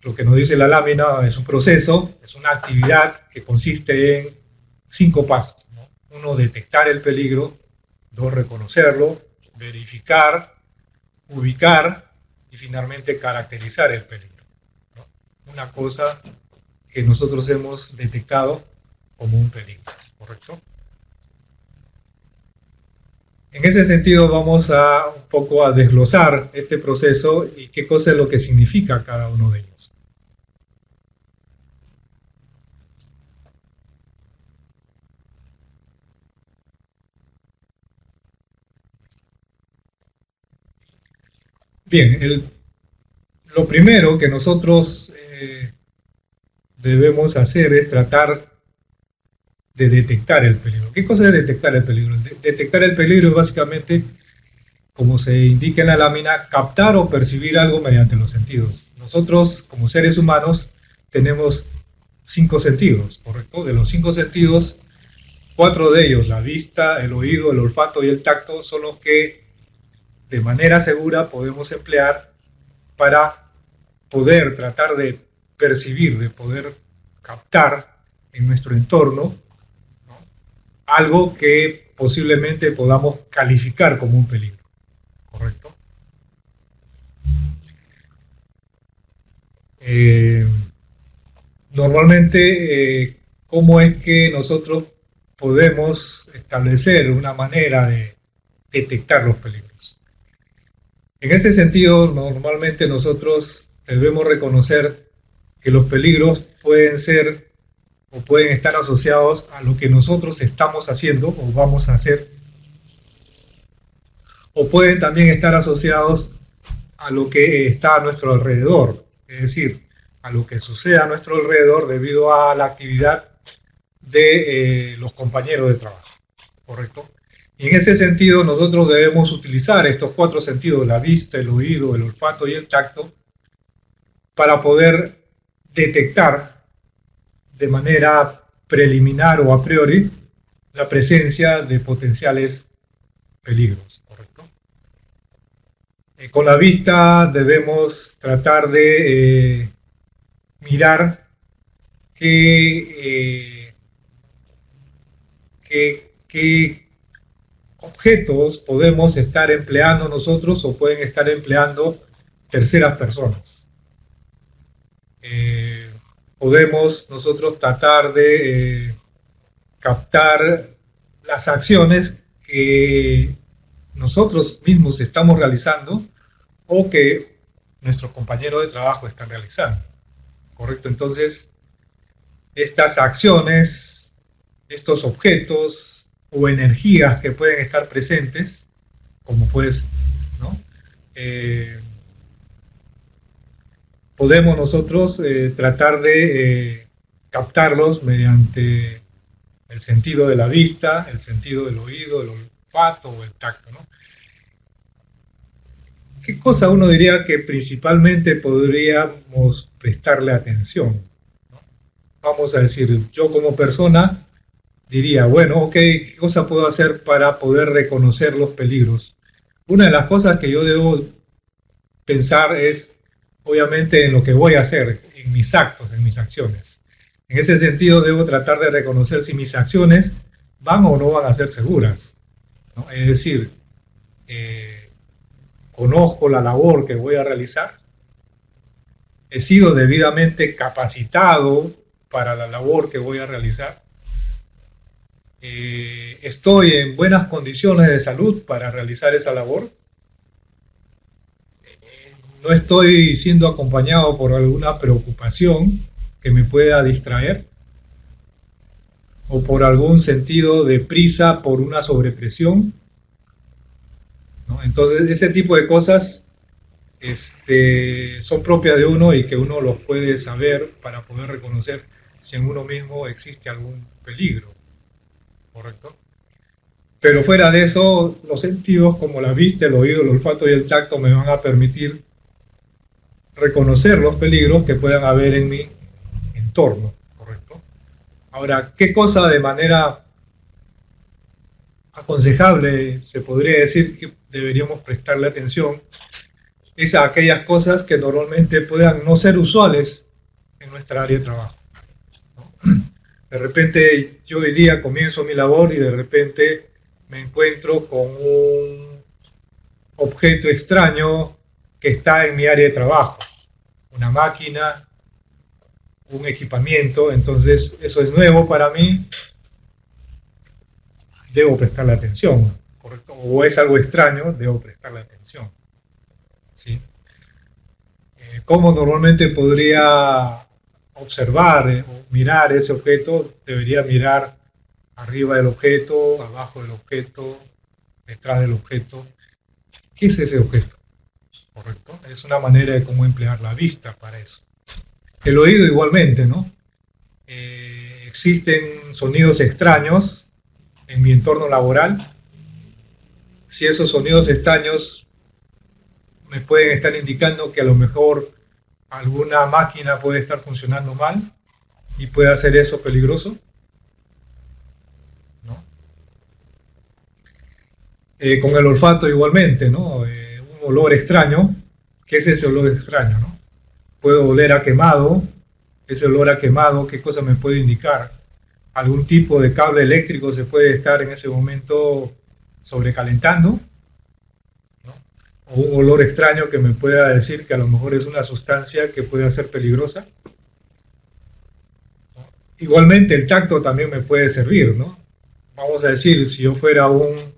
S1: lo que nos dice la lámina, es un proceso, es una actividad que consiste en 5 pasos, ¿no? 1, detectar el peligro. 2, reconocerlo. Verificar, ubicar y finalmente caracterizar el peligro, ¿no? Una cosa que nosotros hemos detectado como un peligro, ¿correcto? En ese sentido vamos a un poco a desglosar este proceso y qué cosa es lo que significa cada uno de ellos. Bien, lo primero que nosotros debemos hacer es tratar de detectar el peligro. ¿Qué cosa es detectar el peligro? Detectar el peligro es básicamente, como se indica en la lámina, captar o percibir algo mediante los sentidos. Nosotros, como seres humanos, tenemos 5 sentidos, ¿correcto? De los 5 sentidos, 4 de ellos, la vista, el oído, el olfato y el tacto, son los que de manera segura podemos emplear para poder tratar de percibir, de poder captar en nuestro entorno, ¿no?, algo que posiblemente podamos calificar como un peligro, ¿correcto? Normalmente, ¿cómo es que nosotros podemos establecer una manera de detectar los peligros? En ese sentido, normalmente nosotros debemos reconocer que los peligros pueden ser o pueden estar asociados a lo que nosotros estamos haciendo o vamos a hacer, o pueden también estar asociados a lo que está a nuestro alrededor, es decir, a lo que sucede a nuestro alrededor debido a la actividad de los compañeros de trabajo, ¿correcto? Y en ese sentido nosotros debemos utilizar estos 4 sentidos, la vista, el oído, el olfato y el tacto, para poder detectar de manera preliminar o a priori la presencia de potenciales peligros, ¿correcto? Con la vista debemos tratar de mirar qué objetos podemos estar empleando nosotros o pueden estar empleando terceras personas. Podemos nosotros tratar de captar las acciones que nosotros mismos estamos realizando o que nuestros compañeros de trabajo están realizando. ¿Correcto? Entonces, estas acciones, estos objetos o energías que pueden estar presentes, como pues, ¿no? Podemos nosotros tratar de captarlos mediante el sentido de la vista, el sentido del oído, el olfato o el tacto, ¿no? ¿Qué cosa uno diría que principalmente podríamos prestarle atención? ¿No? Vamos a decir, yo como persona diría, bueno, ok, ¿qué cosa puedo hacer para poder reconocer los peligros? Una de las cosas que yo debo pensar es, obviamente, en lo que voy a hacer, en mis actos, en mis acciones. En ese sentido, debo tratar de reconocer si mis acciones van o no van a ser seguras, ¿no? Es decir, conozco la labor que voy a realizar, he sido debidamente capacitado para la labor que voy a realizar, estoy en buenas condiciones de salud para realizar esa labor, no estoy siendo acompañado por alguna preocupación que me pueda distraer o por algún sentido de prisa por una sobrepresión, ¿no? Entonces ese tipo de cosas son propias de uno y que uno los puede saber para poder reconocer si en uno mismo existe algún peligro, ¿correcto? Pero fuera de eso, los sentidos como la vista, el oído, el olfato y el tacto me van a permitir reconocer los peligros que puedan haber en mi entorno, ¿correcto? Ahora, ¿qué cosa de manera aconsejable se podría decir que deberíamos prestarle atención? Es a aquellas cosas que normalmente puedan no ser usuales en nuestra área de trabajo, ¿no? De repente yo hoy día comienzo mi labor y de repente me encuentro con un objeto extraño que está en mi área de trabajo, una máquina, un equipamiento, entonces eso es nuevo para mí, debo prestarle atención, ¿correcto? O es algo extraño, debo prestarle atención, ¿sí? ¿Cómo normalmente podría observar o mirar ese objeto? Debería mirar arriba del objeto, abajo del objeto, detrás del objeto. ¿Qué es ese objeto? ¿Correcto? Es una manera de cómo emplear la vista para eso. El oído igualmente, ¿no? Existen sonidos extraños en mi entorno laboral. Si esos sonidos extraños me pueden estar indicando que a lo mejor alguna máquina puede estar funcionando mal y puede hacer eso peligroso, ¿no? Con el olfato igualmente, ¿no? Un olor extraño. ¿Qué es ese olor extraño, no? Puedo oler a quemado. Ese olor a quemado, ¿qué cosa me puede indicar? Algún tipo de cable eléctrico se puede estar en ese momento sobrecalentando, ¿no? O un olor extraño que me pueda decir que a lo mejor es una sustancia que puede ser peligrosa. Igualmente el tacto también me puede servir, ¿no? Vamos a decir, si yo fuera un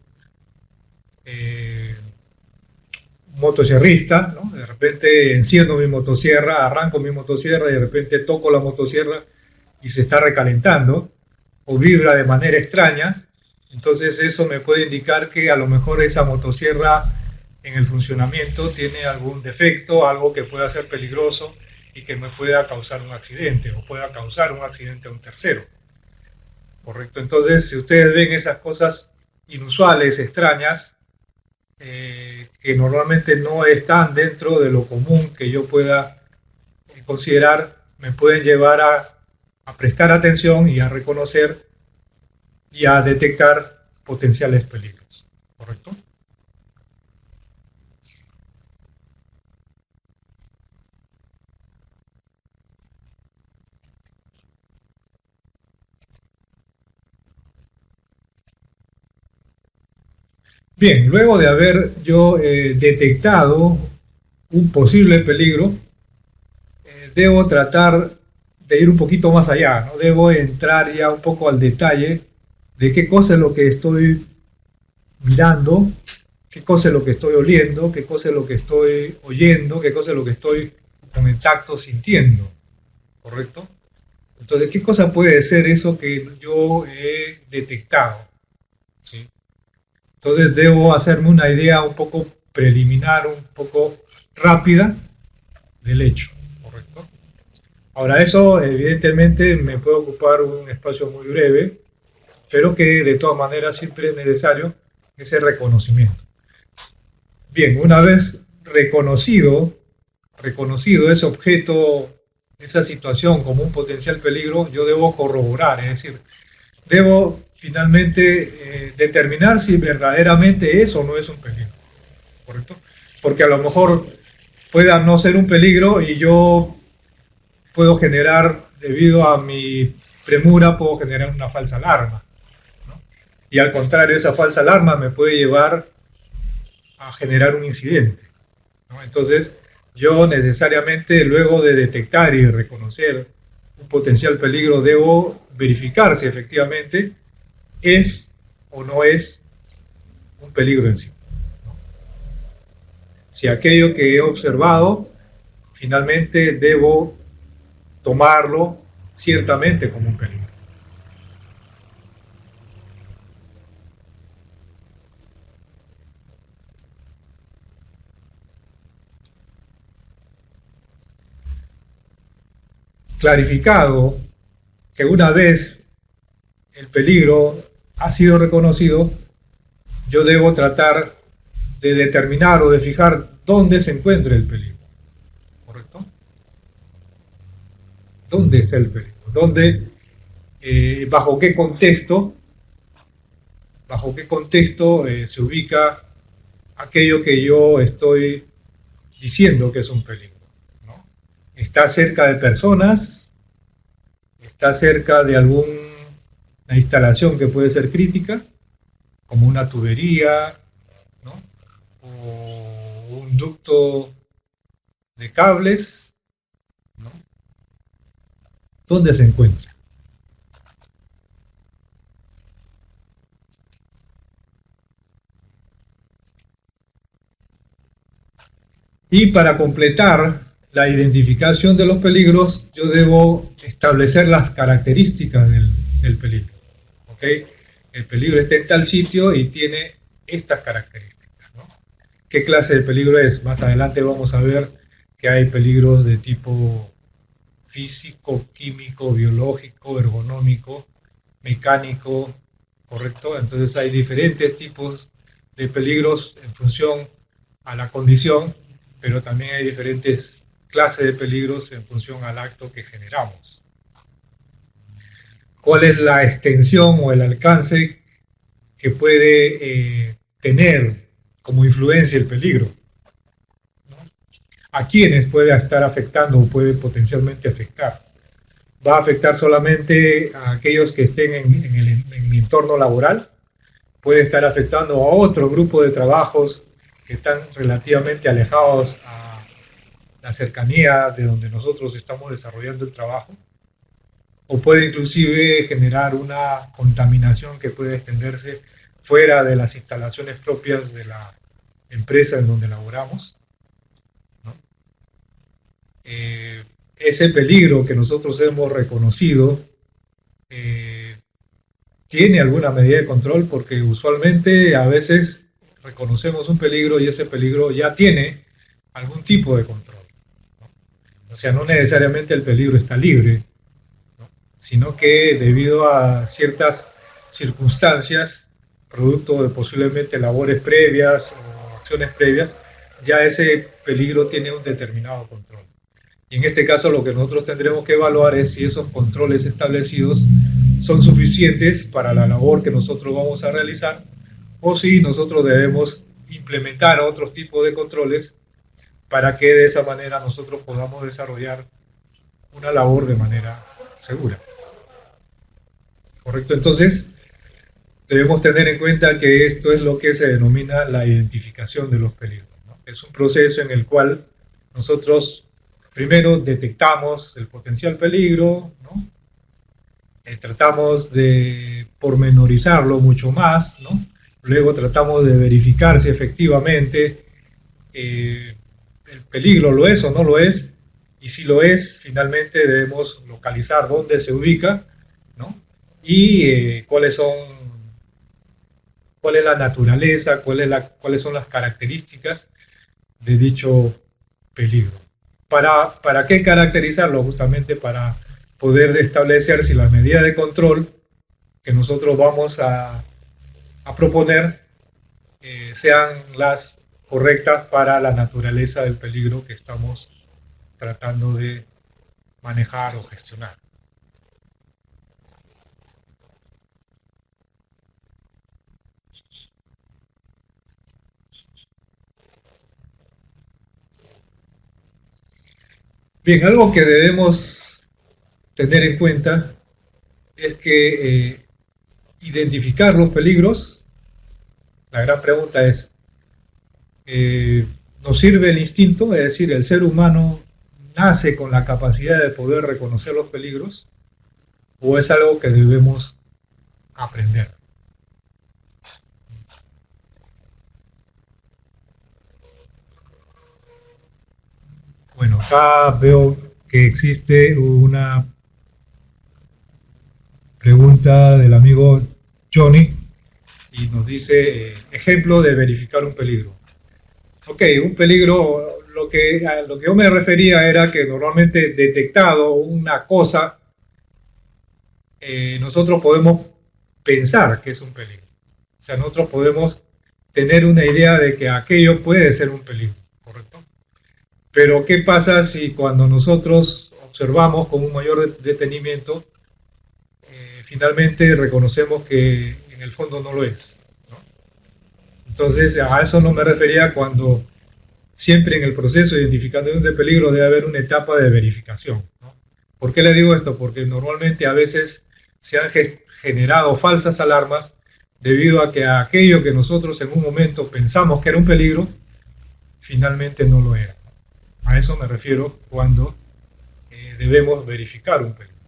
S1: motosierrista, ¿no? De repente enciendo mi motosierra, arranco mi motosierra y de repente toco la motosierra y se está recalentando o vibra de manera extraña, entonces eso me puede indicar que a lo mejor esa motosierra en el funcionamiento tiene algún defecto, algo que pueda ser peligroso y que me pueda causar un accidente o pueda causar un accidente a un tercero, ¿correcto? Entonces, si ustedes ven esas cosas inusuales, extrañas, que normalmente no están dentro de lo común que yo pueda considerar, me pueden llevar a prestar atención y a reconocer y a detectar potenciales peligros, ¿correcto? Bien, luego de haber yo detectado un posible peligro, debo tratar de ir un poquito más allá, ¿no? Debo entrar ya un poco al detalle de qué cosa es lo que estoy mirando qué cosa es lo que estoy oliendo, qué cosa es lo que estoy oyendo, qué cosa es lo que estoy con el tacto sintiendo, ¿correcto? Entonces, ¿qué cosa puede ser eso que yo he detectado? ¿Sí? Entonces, debo hacerme una idea un poco preliminar, un poco rápida del hecho, ¿correcto? Ahora, eso evidentemente me puede ocupar un espacio muy breve, pero que de todas maneras siempre es necesario ese reconocimiento. Bien, una vez reconocido ese objeto, esa situación como un potencial peligro, yo debo corroborar, es decir, debo finalmente determinar si verdaderamente es o no es un peligro, ¿correcto? Porque a lo mejor pueda no ser un peligro y yo puedo generar, debido a mi premura, puedo generar una falsa alarma, ¿no? Y al contrario, esa falsa alarma me puede llevar a generar un incidente, ¿no? Entonces, yo necesariamente, luego de detectar y reconocer un potencial peligro, debo verificar si efectivamente es o no es un peligro en sí, ¿no? Si aquello que he observado, finalmente debo tomarlo ciertamente como un peligro. Clarificado que una vez el peligro ha sido reconocido, yo debo tratar de determinar o de fijar dónde se encuentra el peligro, ¿correcto? ¿Dónde está el peligro? ¿Dónde, bajo qué contexto se ubica aquello que yo estoy diciendo que es un peligro, ¿no? ¿Está cerca de personas? ¿Está cerca de alguna instalación que puede ser crítica, como una tubería, ¿no? O un ducto de cables, ¿no? ¿Dónde se encuentra? Y para completar la identificación de los peligros, yo debo establecer las características del peligro. ¿Okay? El peligro está en tal sitio y tiene estas características, ¿no? ¿Qué clase de peligro es? Más adelante vamos a ver que hay peligros de tipo físico, químico, biológico, ergonómico, mecánico, ¿correcto? Entonces hay diferentes tipos de peligros en función a la condición, pero también hay diferentes clases de peligros en función al acto que generamos. ¿Cuál es la extensión o el alcance que puede tener como influencia el peligro? ¿No? ¿A quiénes puede estar afectando o puede potencialmente afectar? ¿Va a afectar solamente a aquellos que estén en mi entorno laboral? ¿Puede estar afectando a otro grupo de trabajos que están relativamente alejados a la cercanía de donde nosotros estamos desarrollando el trabajo? ¿O puede inclusive generar una contaminación que puede extenderse fuera de las instalaciones propias de la empresa en donde laboramos? ¿No? Ese peligro que nosotros hemos reconocido tiene alguna medida de control, porque usualmente a veces reconocemos un peligro y ese peligro ya tiene algún tipo de control, ¿no? O sea, no necesariamente el peligro está libre, ¿no? Sino que debido a ciertas circunstancias, producto de posiblemente labores previas o acciones previas, ya ese peligro tiene un determinado control. Y en este caso lo que nosotros tendremos que evaluar es si esos controles establecidos son suficientes para la labor que nosotros vamos a realizar, o si nosotros debemos implementar otros tipos de controles para que de esa manera nosotros podamos desarrollar una labor de manera segura. ¿Correcto? Entonces, debemos tener en cuenta que esto es lo que se denomina la identificación de los peligros, ¿no? Es un proceso en el cual nosotros primero detectamos el potencial peligro, ¿no? Tratamos de pormenorizarlo mucho más, ¿no? luego tratamos de verificar si efectivamente el peligro lo es o no lo es, y si lo es, finalmente debemos localizar dónde se ubica, ¿no? Y cuál es la naturaleza, cuáles son las características de dicho peligro. ¿Para qué caracterizarlo? Justamente para poder establecer si las medidas de control que nosotros vamos a proponer sean las correctas para la naturaleza del peligro que estamos tratando de manejar o gestionar. Bien, algo que debemos tener en cuenta es que identificar los peligros, la gran pregunta es, ¿nos sirve el instinto? Es decir, ¿el ser humano nace con la capacidad de poder reconocer los peligros? ¿O es algo que debemos aprender? Bueno, acá veo que existe una pregunta del amigo Johnny y nos dice, ejemplo de verificar un peligro. Ok, un peligro, a lo que yo me refería era que normalmente detectado una cosa, nosotros podemos pensar que es un peligro. O sea, nosotros podemos tener una idea de que aquello puede ser un peligro, ¿correcto? Pero ¿qué pasa si cuando nosotros observamos con un mayor detenimiento, finalmente reconocemos que en el fondo no lo es, ¿no? Entonces, a eso no me refería cuando siempre en el proceso de identificación de peligro debe haber una etapa de verificación, ¿no? ¿Por qué le digo esto? Porque normalmente a veces se han generado falsas alarmas debido a que aquello que nosotros en un momento pensamos que era un peligro, finalmente no lo era. A eso me refiero cuando debemos verificar un peligro,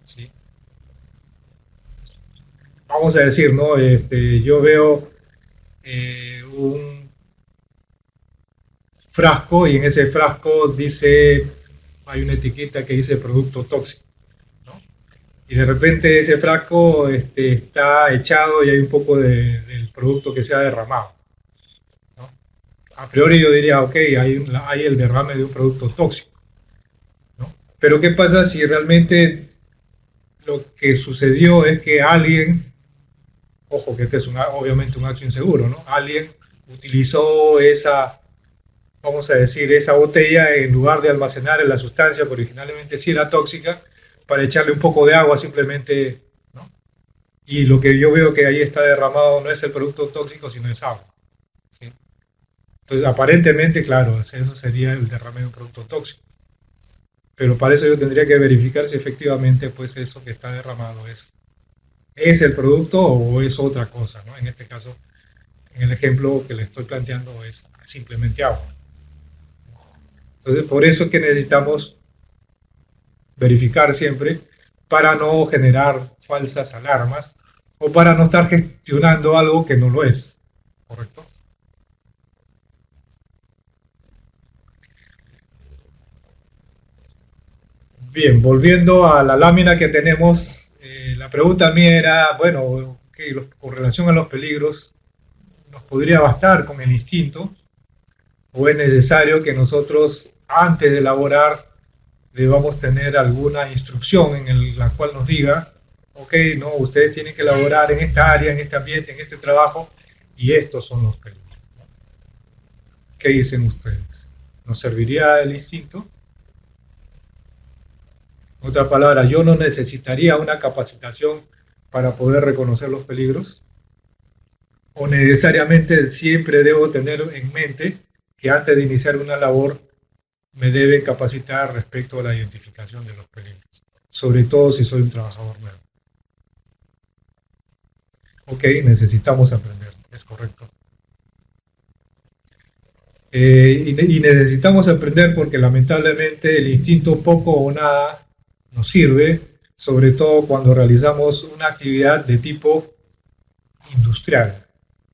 S1: ¿sí? Vamos a decir, ¿no? Yo veo un frasco y en ese frasco hay una etiqueta que dice producto tóxico, ¿no? Y de repente ese frasco está echado y hay un poco del producto que se ha derramado, ¿no? A priori yo diría, ok, hay el derrame de un producto tóxico, ¿no? Pero ¿qué pasa si realmente lo que sucedió es que alguien, ojo que este es obviamente un acto inseguro, ¿no? Alguien utilizó vamos a decir, esa botella en lugar de almacenar la sustancia que originalmente sí era tóxica, para echarle un poco de agua simplemente, ¿no? Y lo que yo veo que ahí está derramado no es el producto tóxico, sino es agua, ¿sí? Entonces, aparentemente, claro, eso sería el derrame de un producto tóxico. Pero para eso yo tendría que verificar si efectivamente pues eso que está derramado es el producto o es otra cosa, ¿no? En este caso, en el ejemplo que le estoy planteando es simplemente agua. Entonces, por eso es que necesitamos verificar siempre para no generar falsas alarmas o para no estar gestionando algo que no lo es, ¿correcto? Bien, volviendo a la lámina que tenemos, la pregunta mía era, bueno, okay, con relación a los peligros, ¿nos podría bastar con el instinto? ¿O es necesario que nosotros, antes de elaborar, debamos tener alguna instrucción en la cual nos diga, ok, no, ustedes tienen que elaborar en esta área, en este ambiente, en este trabajo, y estos son los peligros? ¿Qué dicen ustedes? ¿Nos serviría el instinto? En otras palabras, yo no necesitaría una capacitación para poder reconocer los peligros, o necesariamente siempre debo tener en mente que antes de iniciar una labor me debe capacitar respecto a la identificación de los peligros, sobre todo si soy un trabajador nuevo. Ok, necesitamos aprender, es correcto. Y necesitamos aprender porque lamentablemente el instinto poco o nada nos sirve, sobre todo cuando realizamos una actividad de tipo industrial,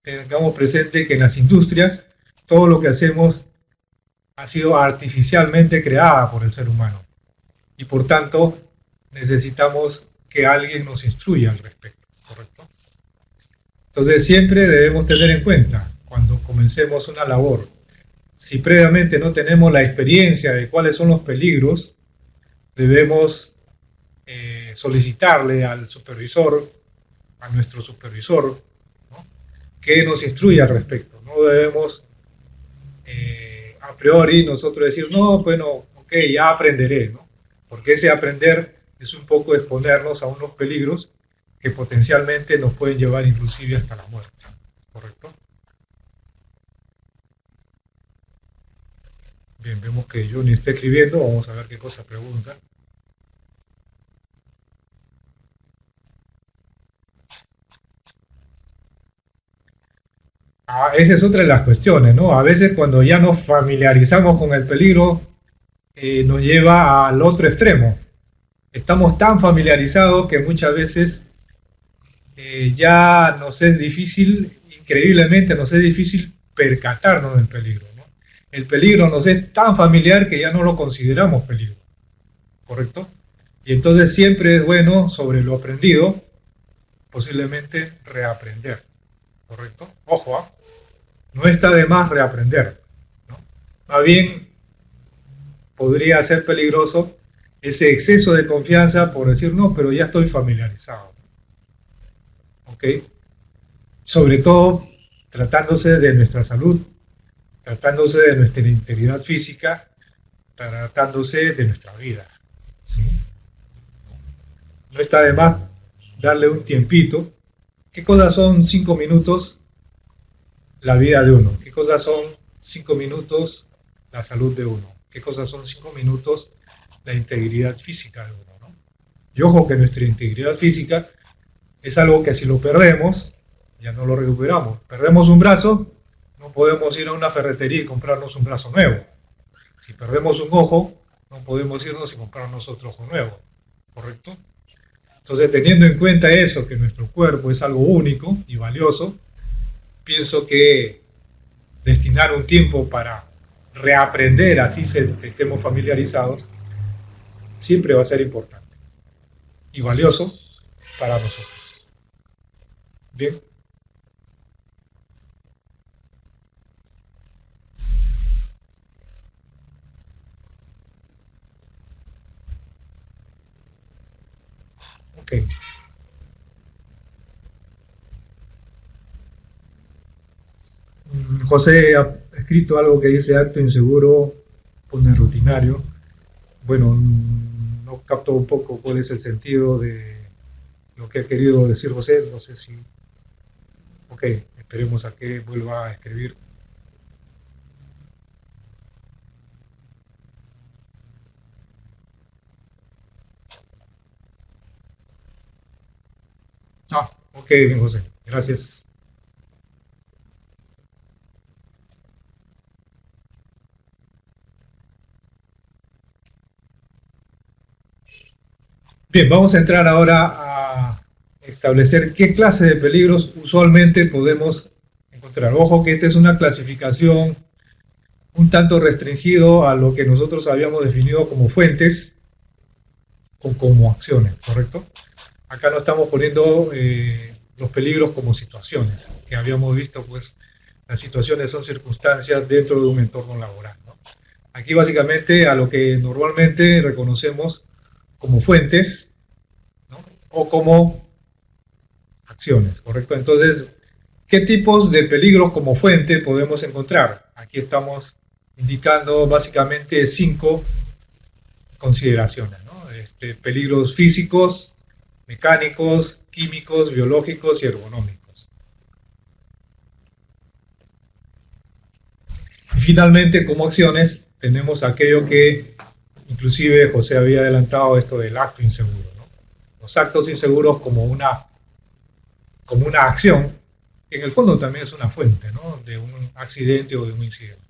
S1: tengamos presente que en las industrias todo lo que hacemos ha sido artificialmente creada por el ser humano y por tanto necesitamos que alguien nos instruya al respecto, ¿correcto? Entonces siempre debemos tener en cuenta cuando comencemos una labor, si previamente no tenemos la experiencia de cuáles son los peligros, debemos solicitarle al supervisor, a nuestro supervisor, ¿no?, que nos instruya al respecto. No debemos a priori nosotros decir, no, bueno, ok, ya aprenderé, ¿no? Porque ese aprender es un poco exponernos a unos peligros que potencialmente nos pueden llevar inclusive hasta la muerte, ¿correcto? Bien, vemos que Johnny está escribiendo, vamos a ver qué cosa pregunta. Esa es otra de las cuestiones, ¿no? A veces cuando ya nos familiarizamos con el peligro, nos lleva al otro extremo. Estamos tan familiarizados que muchas veces ya nos es difícil, increíblemente nos es difícil percatarnos del peligro, ¿no? El peligro nos es tan familiar que ya no lo consideramos peligro, ¿correcto? Y entonces siempre es bueno, sobre lo aprendido, posiblemente reaprender, ¿correcto? Ojo, ¿eh? No está de más reaprender, ¿no? Más bien podría ser peligroso ese exceso de confianza por decir, no, pero ya estoy familiarizado, ¿ok? Sobre todo tratándose de nuestra salud, tratándose de nuestra integridad física, tratándose de nuestra vida, ¿sí? No está de más darle un tiempito. ¿Qué cosas son 5 minutos la vida de uno? ¿Qué cosas son 5 minutos la salud de uno? ¿Qué cosas son 5 minutos la integridad física de uno, ¿no? Y ojo que nuestra integridad física es algo que si lo perdemos, ya no lo recuperamos. Perdemos un brazo, no podemos ir a una ferretería y comprarnos un brazo nuevo. Si perdemos un ojo, no podemos irnos y comprarnos otro ojo nuevo, ¿correcto? Entonces, teniendo en cuenta eso, que nuestro cuerpo es algo único y valioso, pienso que destinar un tiempo para reaprender, así estemos familiarizados, siempre va a ser importante y valioso para nosotros. Bien. Ok. José ha escrito algo que dice acto inseguro, pone rutinario. Bueno, no capto un poco cuál es el sentido de lo que ha querido decir José, no sé si... Ok, esperemos a que vuelva a escribir. Ok, bien José, gracias. Bien, vamos a entrar ahora a establecer qué clase de peligros usualmente podemos encontrar. Ojo que esta es una clasificación un tanto restringido a lo que nosotros habíamos definido como fuentes o como acciones, ¿correcto? Acá no estamos poniendo los peligros como situaciones, que habíamos visto, pues las situaciones son circunstancias dentro de un entorno laboral, ¿no? Aquí básicamente a lo que normalmente reconocemos como fuentes, ¿no?, o como acciones, ¿correcto? Entonces, ¿qué tipos de peligros como fuente podemos encontrar? Aquí estamos indicando básicamente 5 consideraciones, ¿no? Peligros físicos, mecánicos, químicos, biológicos y ergonómicos. Y finalmente, como acciones, tenemos aquello que inclusive José había adelantado, esto del acto inseguro, ¿no? Los actos inseguros como una acción, que en el fondo también es una fuente, ¿no?, de un accidente o de un incidente.